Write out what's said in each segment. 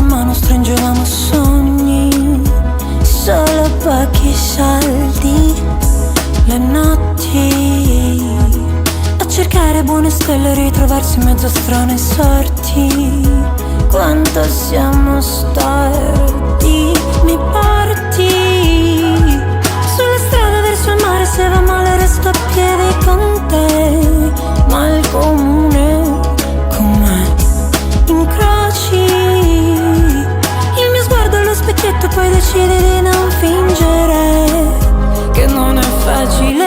mano stringevamo sogni, solo pochi soldi, le notti a cercare buone stelle, ritrovarsi in mezzo a strane sorti. Quanto siamo storti, mi porti sulla strada verso il mare, se va male resto a piedi con te, ma il comune con me incroci il mio sguardo allo specchietto, poi decidi di non fingere che non è facile.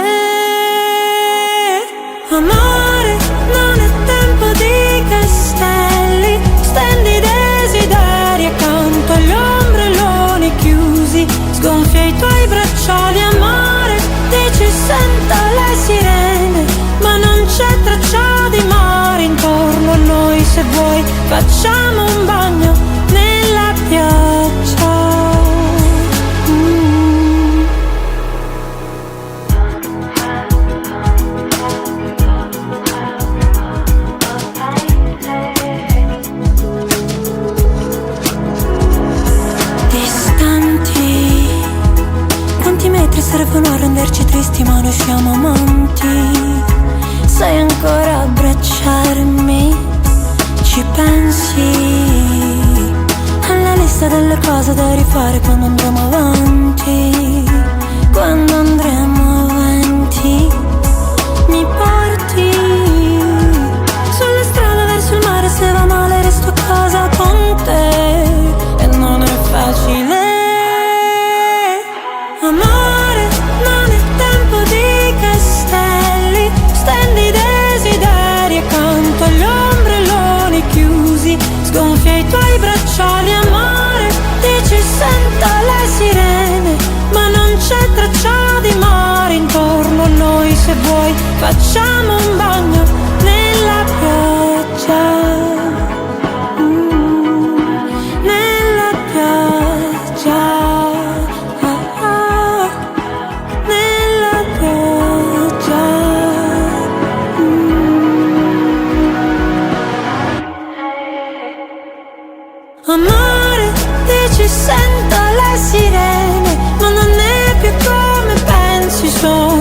Amore, non è tempo di castelli, stendi desideri accanto agli ombrelloni chiusi, sgonfia i tuoi bracciali. Amore, dici sento le sirene, ma non c'è traccia di mare intorno a noi. Se vuoi facciamo un bagno nella pioggia. Distanti, quanti metri servono a renderci tristi, ma noi siamo amanti. Sai ancora abbracciarmi? Ci pensi alla lista delle cose da rifare quando andremo avanti? Quando andremo avanti mi porti sulla strada verso il mare, se va male resto a casa con te e non è facile. Amore, non è tempo di castelli, stendi desideri accanto agli ombrelloni chiusi, sgonfia i tuoi bracciali. Amore, dici sento le sirene, ma non c'è traccia di mare intorno a noi. Se vuoi facciamo un bagno nella pioggia. Nella pioggia. Nella pioggia. Amore, dici sento le sirene, ma non è più come pensi, sono